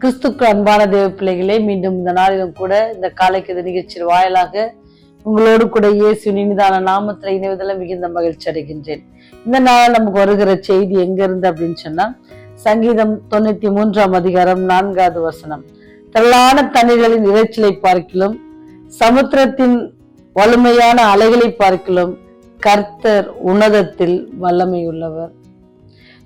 கிறிஸ்துக்கு அன்பான தேவ பிள்ளைகளே, மீண்டும் இந்த நாளிலும் கூட இந்த காலைக்கு நிகழ்ச்சியில் வாயிலாக உங்களோடு கூட இயேசுவின் இனிதான நாமத்துல இணைவதில் மிகுந்த மகிழ்ச்சி அடைகின்றேன். இந்த நாள் நமக்கு வருகிற செய்தி எங்க இருந்து அப்படின்னு சொன்னா, சங்கீதம் 93 அதிகாரம் 4வது வசனம். திரளான தண்ணீர்களின் இறைச்சலை பார்க்கிலும் சமுத்திரத்தின் வலிமையான அலைகளை பார்க்கிலும் கர்த்தர் உன்னதத்தில் வல்லமை உள்ளவர்.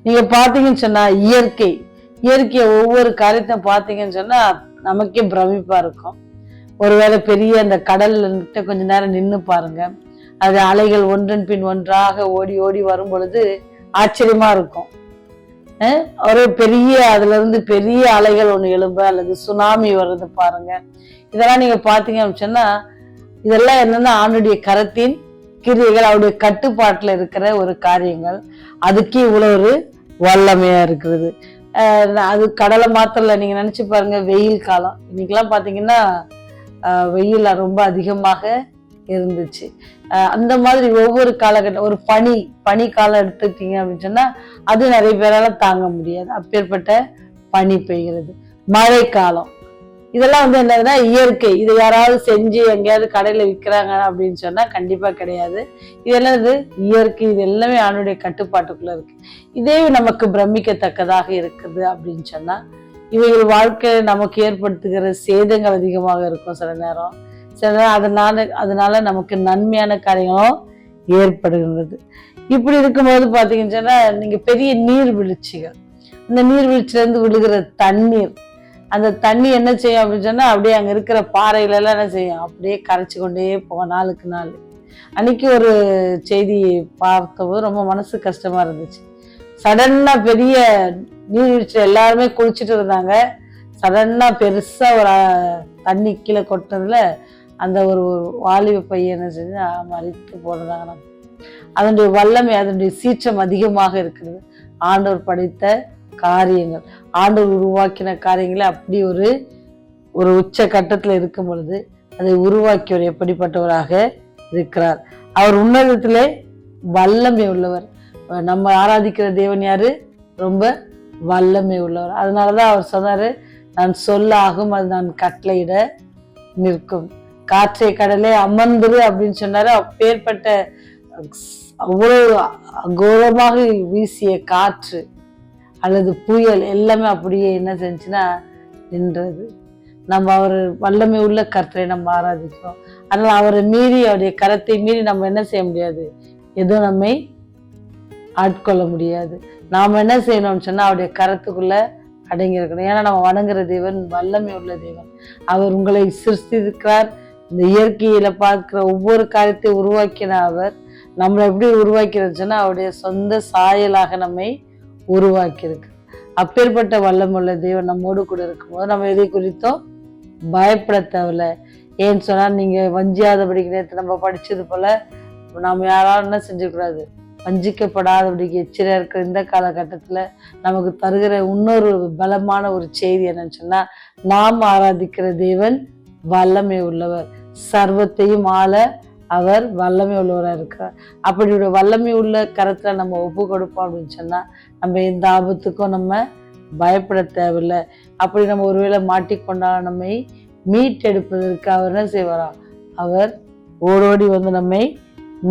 நீங்க பாத்தீங்கன்னு சொன்னா இயற்கையை ஒவ்வொரு காரியத்தை பார்த்தீங்கன்னு சொன்னா நமக்கே பிரமிப்பா இருக்கும். ஒருவேளை பெரிய அந்த கடல்ல கொஞ்ச நேரம் நின்று பாருங்க, அது அலைகள் ஒன்றன் பின் ஒன்றாக ஓடி ஓடி வரும் பொழுது ஆச்சரியமா இருக்கும். ஒரு அதுல இருந்து பெரிய அலைகள் ஒண்ணு எழும்ப அல்லது சுனாமி வர்றது பாருங்க. இதெல்லாம் நீங்க பாத்தீங்க அப்படின்னு சொன்னா, இதெல்லாம் என்னன்னா ஆண்டுடைய கரத்தின் கிரியைகள், அவருடைய கட்டுப்பாட்டுல இருக்கிற ஒரு காரியங்கள். அதுக்கு இவ்வளவு ஒரு வல்லமையா இருக்கிறது. அது கடலை மாத்திரல, நீங்க நினைச்சு பாருங்க, வெயில் காலம் இன்னைக்கெல்லாம் பாத்தீங்கன்னா வெயில் ரொம்ப அதிகமாக இருந்துச்சு. அந்த மாதிரி ஒவ்வொரு காலகட்டம், ஒரு பனி காலம் எடுத்துக்கிட்டீங்க அப்படின்னு சொன்னா அது நிறைய பேரால தாங்க முடியாது. அப்பேற்பட்ட பனி பெய்கிறது. மழை காலம், இதெல்லாம் என்னதுன்னா இயற்கை. இதை யாராவது செஞ்சு எங்கேயாவது கடையில விற்கிறாங்க அப்படின்னு சொன்னா கண்டிப்பா கிடையாது. இதெல்லாம் இயற்கை. இது எல்லாமே ஆணுடைய கட்டுப்பாட்டுக்குள்ள இருக்கு. இதே நமக்கு பிரமிக்கத்தக்கதாக இருக்குது அப்படின்னு சொன்னா, இவைகள் வாழ்க்கையில நமக்கு ஏற்படுத்துகிற சேதங்கள் அதிகமாக இருக்கும். சில நேரம் அதனால நமக்கு நன்மையான காரியங்களும் ஏற்படுகின்றது. இப்படி இருக்கும்போது பாத்தீங்கன்னு சொன்னா, நீங்க பெரிய நீர்வீழ்ச்சிகள், இந்த நீர்வீழ்ச்சியில இருந்து விழுகிற தண்ணீர், அந்த தண்ணி என்ன செய்யும் அப்படின்னு சொன்னா, அப்படியே அங்க இருக்கிற பாறையில எல்லாம் என்ன செய்யும், அப்படியே கரைச்சு கொண்டே போகும் நாளுக்கு நாள். அன்னைக்கு ஒரு செய்தி பார்த்தபோது ரொம்ப மனசு கஷ்டமா இருந்துச்சு. சடனா பெரிய நீர்வீழ்ச்சியில எல்லாருமே குளிச்சுட்டு இருந்தாங்க. சடனா பெருசா ஒரு தண்ணி கீழே கொட்டதுல அந்த ஒரு வாலிப பையன் என்ன செஞ்சு மறித்து போனதாங்க. அதனுடைய வல்லமை, அதனுடைய சீற்றம் அதிகமாக இருக்கிறது. ஆண்டவர் படைத்த காரியங்கள், ஆண்டவர் உருவாக்கின காரியங்களை அப்படி ஒரு உச்ச கட்டத்துல இருக்கும் பொழுது அதை உருவாக்கியவர் எப்படிப்பட்டவராக இருக்கிறார். அவர் உன்னதத்திலே வல்லமை உள்ளவர். நம்ம ஆராதிக்கிற தேவன் யாரு? ரொம்ப வல்லமை உள்ளவர். அதனாலதான் அவர் சொன்னாரு, நான் சொல்லாகும், அது நான் கட்டளையிட நிற்கும். காற்றை கடலே அமர்ந்துரு அப்படின்னு சொன்னாரு. அப்பேற்பட்ட அவ்வளவு அகோரமாக வீசிய காற்று அல்லது புயல் எல்லாமே அப்படியே என்ன செஞ்சுன்னா நின்றது. நம்ம அவர் வல்லமை உள்ள கர்த்தரை நம்ம ஆராதிக்கிறோம். அதனால அவரை மீறி, அவருடைய கரத்தை மீறி நம்ம என்ன செய்ய முடியாது, எதுவும் நம்மை ஆட்கொள்ள முடியாது. நாம என்ன செய்யணும்னு சொன்னா அவருடைய கரத்துக்குள்ள அடங்கி இருக்கணும். ஏன்னா நம்ம வணங்குற தேவன் வல்லமை உள்ள தேவன். அவர் உங்களை சிருஷ்டிக்கிறார். இந்த இயற்கையில பார்க்கிற ஒவ்வொரு காரியத்தை உருவாக்கின அவர் நம்மளை எப்படி உருவாக்கிறது சொன்னா, அவருடைய சொந்த சாயலாக நம்மை உருவாக்கி இருக்கு. அப்பேற்பட்ட வல்லமுள்ள தேவன் நம்மோடு கூட இருக்கும்போது நம்ம எதை குறித்தும் பயப்பட தேவையில்ல. ஏன்னு சொன்னா, நீங்க வஞ்சியாதபடிக்கு நேற்று நம்ம படிச்சது போல நாம யாராலும் என்ன செஞ்சிடக்கூடாது, வஞ்சிக்கப்படாதபடிக்கு எச்சரியா இருக்கிற இந்த காலகட்டத்துல நமக்கு தருகிற இன்னொரு பலமான ஒரு செய்தி என்னன்னு சொன்னா, நாம் ஆராதிக்கிற தேவன் வல்லமை உள்ளவர். சர்வத்தையும் ஆள அவர் வல்லமை உள்ளவராக இருக்கிறார். அப்படி ஒரு வல்லமை உள்ள கரத்துல நம்ம ஒப்பு கொடுப்போம் அப்படின்னு சொன்னா, நம்ம எந்த ஆபத்துக்கும் நம்ம பயப்பட தேவையில்லை. அப்படி நம்ம ஒருவேளை மாட்டிக்கொண்டால் நம்மை மீட்டெடுப்பதற்கு அவர் என்ன செய்வாரா, அவர் ஓடோடி நம்மை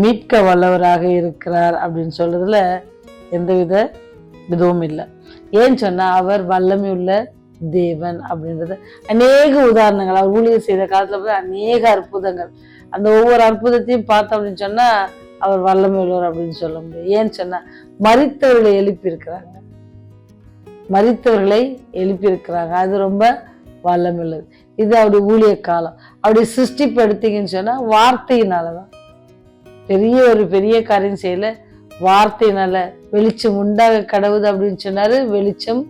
மீட்க வல்லவராக இருக்கிறார் அப்படின்னு சொல்றதுல எந்தவித இதுவும் இல்லை. ஏன்னு சொன்னா, அவர் வல்லமை உள்ள தேவன் அப்படின்றது அநேக உதாரணங்கள், அவர் ஊழியர் செய்த காலத்துல அநேக அற்புதங்கள். அந்த ஒவ்வொரு அற்புதத்தையும் பார்த்தோம் அப்படின்னு சொன்னா அவர் வல்லமை உள்ளவர் அப்படின்னு சொல்ல முடியும். ஏன்னு சொன்னா, மரித்தவர்களை எழுப்பியிருக்கிறாங்க. அது ரொம்ப வல்லமை உள்ளது. இது அவருடைய ஊழிய காலம். அவருடைய சிருஷ்டிப்பு எடுத்தீங்கன்னு சொன்னா வார்த்தையினாலதான். பெரிய காரியம் செய்யல, வார்த்தையினால வெளிச்சம் உண்டாக கடவுது அப்படின்னு சொன்னாரு, வெளிச்சம்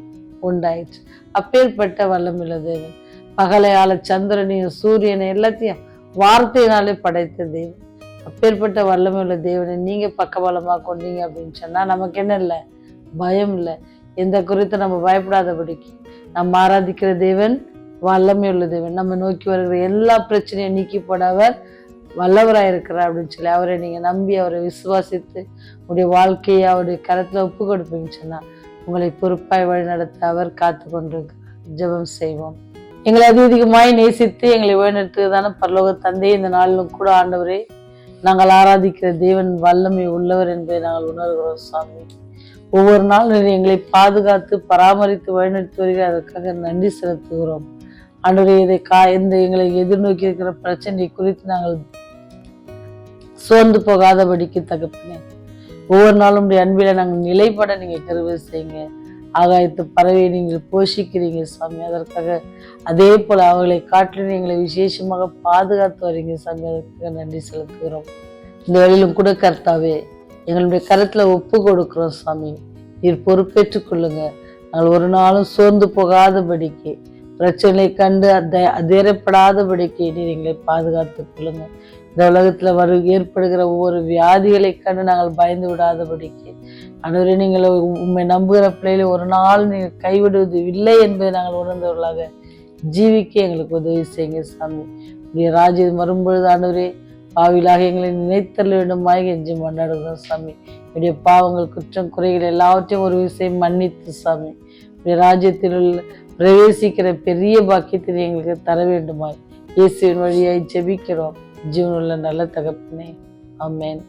உண்டாயிற்று. அப்பேற்பட்ட வல்லமையுள்ள தேவன். பகலையால சந்திரனையும் சூரியனை எல்லாத்தையும் வார்த்தையினாலே படைத்த தேவன். அப்பேற்பட்ட வல்லமை உள்ள தேவனை நீங்க பக்கபலமா கொண்டீங்க அப்படின்னு சொன்னா நமக்கு என்ன இல்லை, பயம் இல்லை. எந்த குறித்து நம்ம பயப்படாதபடிக்கு நம்ம ஆராதிக்கிற தேவன் வல்லமை உள்ள தேவன். நம்ம நோக்கி வருகிற எல்லா பிரச்சனையும் நீக்கி போட அவர் வல்லவராயிருக்கிறார் அப்படின்னு சொல்லி அவரை நீங்க நம்பி அவரை விசுவாசித்து உங்களுடைய வாழ்க்கையை அவருடைய கரத்துல ஒப்பு கொடுப்பீங்கன்னு சொன்னா உங்களை பொறுப்பாய் வழி நடத்த அவர் காத்து கொண்டிருக்கிறார். ஜெபம் செய்வோம். எங்களை அதிகமாய் நேசித்து எங்களை வழிநடத்துவதான பரலோக தந்தை, இந்த நாளிலும் கூட ஆண்டவரே, நாங்கள் ஆராதிக்கிற தேவன் வல்லமை உள்ளவர் என்பதை நாங்கள் உணர்கிறோம் சாமி. ஒவ்வொரு நாளும் எங்களை பாதுகாத்து பராமரித்து வழிநடத்தி வருகிற அதற்காக நன்றி செலுத்துகிறோம் ஆண்டவரே. இந்த எங்களை எதிர்நோக்கி இருக்கிற பிரச்சனை குறித்து நாங்கள் சோர்ந்து போகாதபடிக்கு தகப்பனே, ஒவ்வொரு நாளும் உடைய அன்பில நாங்கள் நிலைப்பட நீங்க கருவை செய்யுங்க. ஆகாயத்து பறவை நீங்கள் போஷிக்கிறீங்க சாமி, அதற்காக அதே போல அவர்களை காட்டிலும் எங்களை விசேஷமாக பாதுகாத்து வரீங்க சாமி, அதற்காக நன்றி செலுத்துகிறோம். இந்த வழியிலும் கூட கர்த்தாவே, எங்களுடைய கருத்துல ஒப்பு கொடுக்கிறோம் சாமி, நீர் பொறுப்பேற்றுக் கொள்ளுங்க. நாங்கள் ஒரு நாளும் சோர்ந்து போகாதபடிக்கு, பிரச்சனை கண்டு அதிரப்படாதபடிக்கு நீர் எங்களை பாதுகாத்துக் கொள்ளுங்க. இந்த உலகத்துல ஏற்படுகிற ஒவ்வொரு வியாதிகளை கண்டு நாங்கள் பயந்து விடாதபடிக்கு, ஆண்டவரே, நீங்கள் உண்மை நம்புகிற பிள்ளைகளை ஒரு நாள் நீங்கள் கைவிடுவது இல்லை என்பதை நாங்கள் உணர்ந்தவர்களாக ஜீவிக்க எங்களுக்கு உதவி செய்யுங்க சாமி. உடைய ராஜ்யம் வரும்பொழுது ஆண்டவரே, பாவிலாக எங்களை நினைத்தள்ள வேண்டுமாய் கெஞ்சி மன்னாடுகிறோம் சாமி. என்னுடைய பாவங்கள், குற்றம், குறைகள் எல்லாவற்றையும் ஒரு விஷயம் மன்னித்து சாமி, உடைய ராஜ்யத்தில் பிரவேசிக்கிற பெரிய பாக்கியத்தை எங்களுக்கு தர வேண்டுமாய் இயேசுவின் வழியாய் ஜெபிக்கிறோம் ஜீவனுள்ள நல்ல தகப்பனே. ஆமென்.